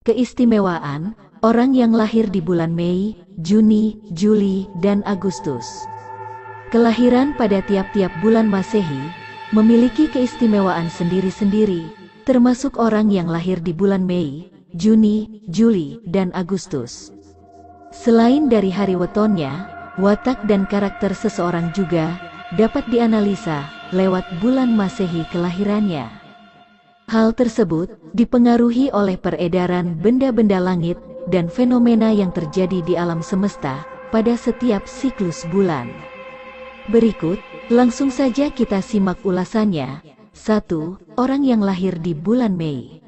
Keistimewaan orang yang lahir di bulan Mei, Juni, Juli, dan Agustus. Kelahiran pada tiap-tiap bulan Masehi memiliki keistimewaan sendiri-sendiri, termasuk orang yang lahir di bulan Mei, Juni, Juli, dan Agustus. Selain dari hari wetonnya, watak dan karakter seseorang juga dapat dianalisa lewat bulan Masehi kelahirannya. Hal tersebut dipengaruhi oleh peredaran benda-benda langit dan fenomena yang terjadi di alam semesta pada setiap siklus bulan. Berikut, langsung saja kita simak ulasannya. 1. Orang yang lahir di bulan Mei.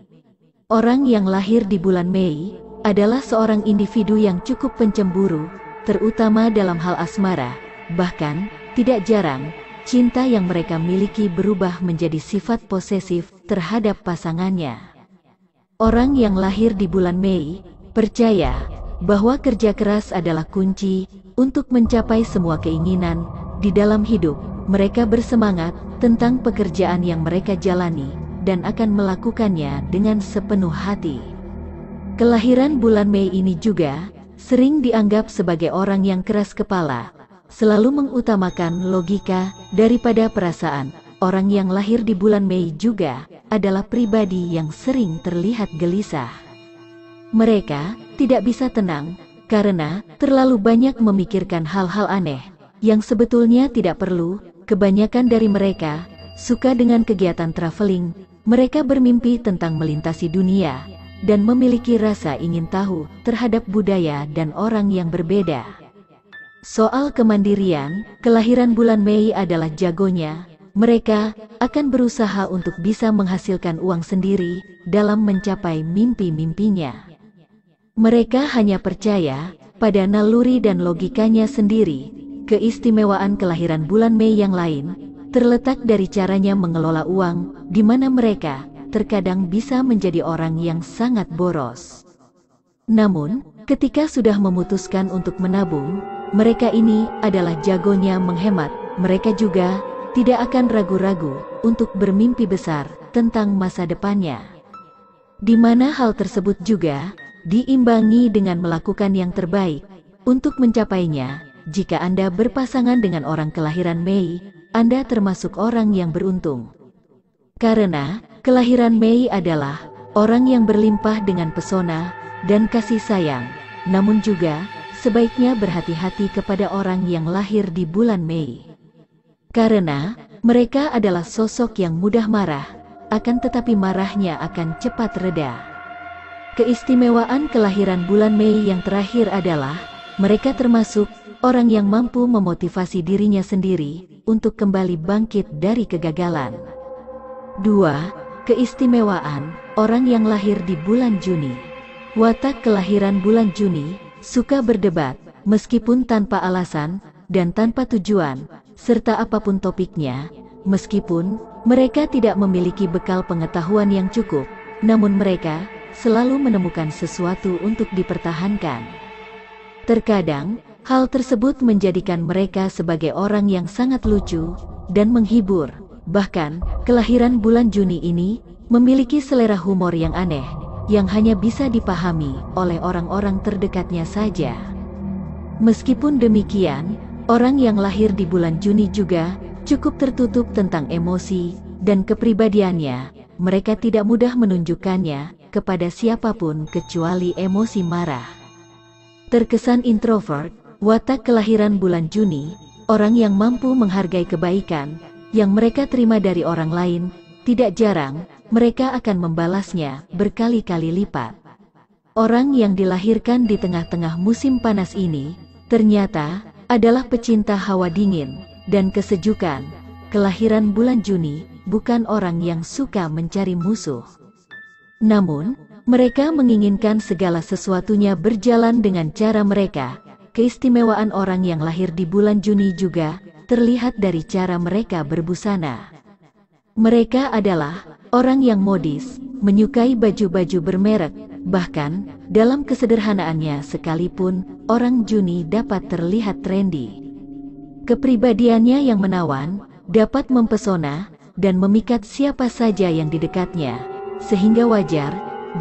Orang yang lahir di bulan Mei adalah seorang individu yang cukup pencemburu, terutama dalam hal asmara. Bahkan, tidak jarang, cinta yang mereka miliki berubah menjadi sifat posesif terhadap pasangannya. Orang yang lahir di bulan Mei percaya bahwa kerja keras adalah kunci untuk mencapai semua keinginan di dalam hidup. Mereka bersemangat tentang pekerjaan yang mereka jalani dan akan melakukannya dengan sepenuh hati. Kelahiran bulan Mei ini juga sering dianggap sebagai orang yang keras kepala, selalu mengutamakan logika daripada perasaan. Orang yang lahir di bulan Mei juga adalah pribadi yang sering terlihat gelisah. Mereka tidak bisa tenang karena terlalu banyak memikirkan hal-hal aneh yang sebetulnya tidak perlu. Kebanyakan dari mereka suka dengan kegiatan traveling. Mereka bermimpi tentang melintasi dunia dan memiliki rasa ingin tahu terhadap budaya dan orang yang berbeda. Soal kemandirian, kelahiran bulan Mei adalah jagonya. Mereka akan berusaha untuk bisa menghasilkan uang sendiri dalam mencapai mimpi-mimpinya. Mereka hanya percaya pada naluri dan logikanya sendiri. Keistimewaan kelahiran bulan Mei yang lain terletak dari caranya mengelola uang, di mana mereka terkadang bisa menjadi orang yang sangat boros. Namun, ketika sudah memutuskan untuk menabung, mereka ini adalah jagonya menghemat. Mereka juga tidak akan ragu-ragu untuk bermimpi besar tentang masa depannya. Di mana hal tersebut juga diimbangi dengan melakukan yang terbaik untuk mencapainya. Jika Anda berpasangan dengan orang kelahiran Mei, Anda termasuk orang yang beruntung. Karena kelahiran Mei adalah orang yang berlimpah dengan pesona dan kasih sayang, namun juga sebaiknya berhati-hati kepada orang yang lahir di bulan Mei. Karena mereka adalah sosok yang mudah marah, akan tetapi marahnya akan cepat reda. Keistimewaan kelahiran bulan Mei yang terakhir adalah mereka termasuk orang yang mampu memotivasi dirinya sendiri untuk kembali bangkit dari kegagalan. 2. Keistimewaan orang yang lahir di bulan Juni. Watak kelahiran bulan Juni suka berdebat, meskipun tanpa alasan dan tanpa tujuan, serta apapun topiknya. Meskipun mereka tidak memiliki bekal pengetahuan yang cukup, namun mereka selalu menemukan sesuatu untuk dipertahankan. Terkadang, hal tersebut menjadikan mereka sebagai orang yang sangat lucu dan menghibur. Bahkan, kelahiran bulan Juni ini memiliki selera humor yang aneh, yang hanya bisa dipahami oleh orang-orang terdekatnya saja. Meskipun demikian, orang yang lahir di bulan Juni juga cukup tertutup tentang emosi dan kepribadiannya. Mereka tidak mudah menunjukkannya kepada siapapun kecuali emosi marah. Terkesan introvert, watak kelahiran bulan Juni, orang yang mampu menghargai kebaikan yang mereka terima dari orang lain. Tidak jarang, mereka akan membalasnya berkali-kali lipat. Orang yang dilahirkan di tengah-tengah musim panas ini ternyata adalah pecinta hawa dingin dan kesejukan. Kelahiran bulan Juni bukan orang yang suka mencari musuh. Namun, mereka menginginkan segala sesuatunya berjalan dengan cara mereka. Keistimewaan orang yang lahir di bulan Juni juga terlihat dari cara mereka berbusana. Mereka adalah orang yang modis, menyukai baju-baju bermerek, bahkan dalam kesederhanaannya sekalipun, orang Juni dapat terlihat trendy. Kepribadiannya yang menawan, dapat mempesona, dan memikat siapa saja yang di dekatnya, sehingga wajar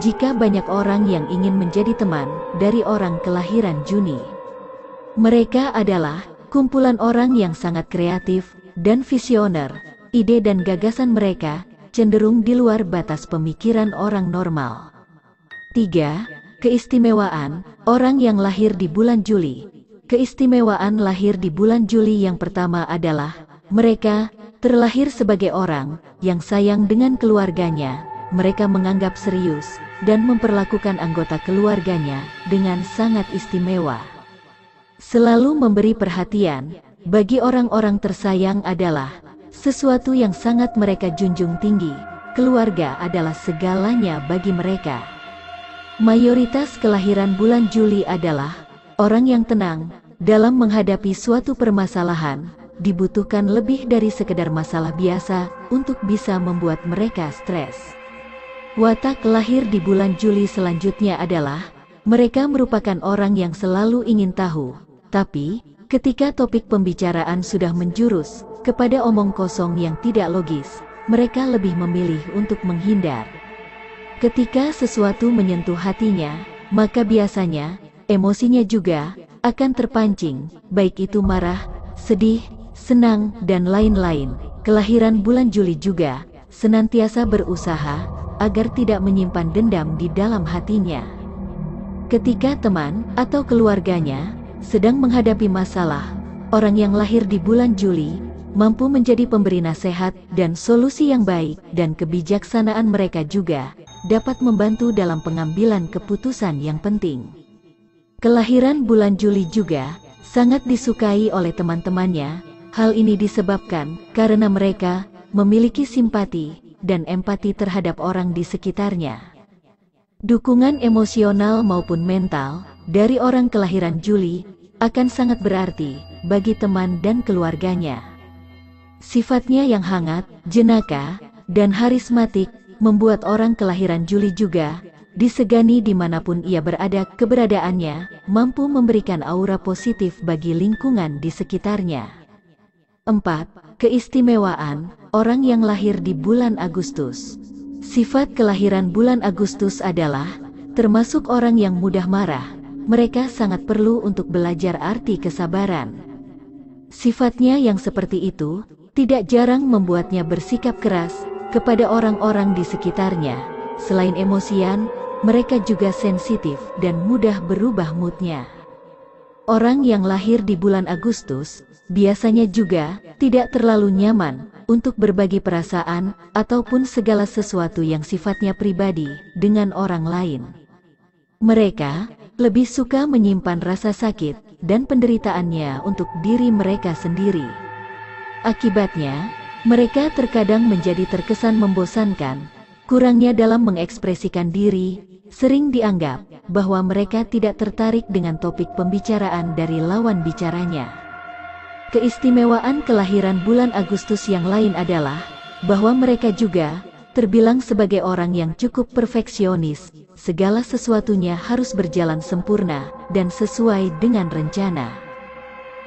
jika banyak orang yang ingin menjadi teman dari orang kelahiran Juni. Mereka adalah kumpulan orang yang sangat kreatif dan visioner. Ide dan gagasan mereka cenderung di luar batas pemikiran orang normal. 3. Keistimewaan orang yang lahir di bulan Juli. Keistimewaan lahir di bulan Juli yang pertama adalah mereka terlahir sebagai orang yang sayang dengan keluarganya. Mereka menganggap serius dan memperlakukan anggota keluarganya dengan sangat istimewa. Selalu memberi perhatian bagi orang-orang tersayang adalah sesuatu yang sangat mereka junjung tinggi. Keluarga adalah segalanya bagi mereka. Mayoritas kelahiran bulan Juli adalah orang yang tenang dalam menghadapi suatu permasalahan. Dibutuhkan lebih dari sekedar masalah biasa untuk bisa membuat mereka stres. Watak lahir di bulan Juli selanjutnya adalah mereka merupakan orang yang selalu ingin tahu, tapi ketika topik pembicaraan sudah menjurus kepada omong kosong yang tidak logis, mereka lebih memilih untuk menghindar. Ketika sesuatu menyentuh hatinya, maka biasanya emosinya juga akan terpancing, baik itu marah, sedih, senang, dan lain-lain. Kelahiran bulan Juli juga senantiasa berusaha agar tidak menyimpan dendam di dalam hatinya. Ketika teman atau keluarganya sedang menghadapi masalah, orang yang lahir di bulan Juli mampu menjadi pemberi nasihat dan solusi yang baik, dan kebijaksanaan mereka juga dapat membantu dalam pengambilan keputusan yang penting. Kelahiran bulan Juli juga sangat disukai oleh teman-temannya. Hal ini disebabkan karena mereka memiliki simpati dan empati terhadap orang di sekitarnya. Dukungan emosional maupun mental dari orang kelahiran Juli akan sangat berarti bagi teman dan keluarganya. Sifatnya yang hangat, jenaka, dan harismatik membuat orang kelahiran Juli juga disegani dimanapun ia berada. Keberadaannya mampu memberikan aura positif bagi lingkungan di sekitarnya. 4. Keistimewaan orang yang lahir di bulan Agustus. Sifat kelahiran bulan Agustus adalah termasuk orang yang mudah marah. Mereka sangat perlu untuk belajar arti kesabaran. Sifatnya yang seperti itu tidak jarang membuatnya bersikap keras kepada orang-orang di sekitarnya. Selain emosian, mereka juga sensitif dan mudah berubah moodnya. Orang yang lahir di bulan Agustus biasanya juga tidak terlalu nyaman untuk berbagi perasaan ataupun segala sesuatu yang sifatnya pribadi dengan orang lain. Mereka lebih suka menyimpan rasa sakit dan penderitaannya untuk diri mereka sendiri. Akibatnya, mereka terkadang menjadi terkesan membosankan. Kurangnya dalam mengekspresikan diri, sering dianggap bahwa mereka tidak tertarik dengan topik pembicaraan dari lawan bicaranya. Keistimewaan kelahiran bulan Agustus yang lain adalah bahwa mereka juga terbilang sebagai orang yang cukup perfeksionis. Segala sesuatunya harus berjalan sempurna dan sesuai dengan rencana.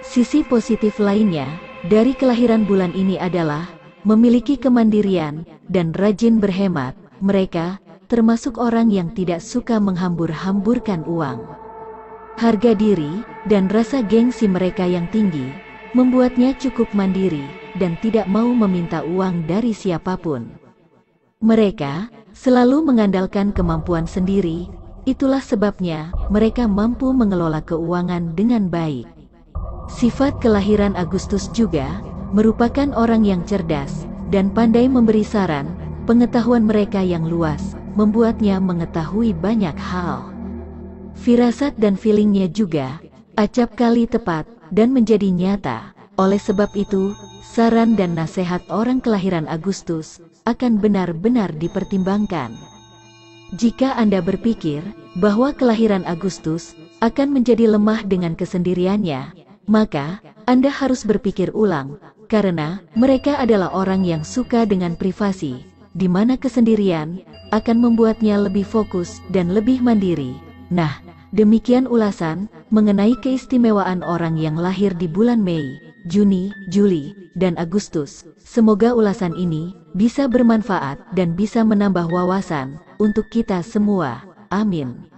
Sisi positif lainnya dari kelahiran bulan ini adalah memiliki kemandirian dan rajin berhemat. Mereka termasuk orang yang tidak suka menghambur-hamburkan uang. Harga diri dan rasa gengsi mereka yang tinggi membuatnya cukup mandiri dan tidak mau meminta uang dari siapapun. Mereka selalu mengandalkan kemampuan sendiri. Itulah sebabnya mereka mampu mengelola keuangan dengan baik. Sifat kelahiran Agustus juga merupakan orang yang cerdas dan pandai memberi saran. Pengetahuan mereka yang luas membuatnya mengetahui banyak hal. Firasat dan feelingnya juga acap kali tepat dan menjadi nyata. Oleh sebab itu, saran dan nasihat orang kelahiran Agustus akan benar-benar dipertimbangkan. Jika Anda berpikir bahwa kelahiran Agustus akan menjadi lemah dengan kesendiriannya, maka Anda harus berpikir ulang, karena mereka adalah orang yang suka dengan privasi, di mana kesendirian akan membuatnya lebih fokus dan lebih mandiri. Nah, demikian ulasan mengenai keistimewaan orang yang lahir di bulan Mei, Juni, Juli, dan Agustus. Semoga ulasan ini bisa bermanfaat dan bisa menambah wawasan untuk kita semua. Amin.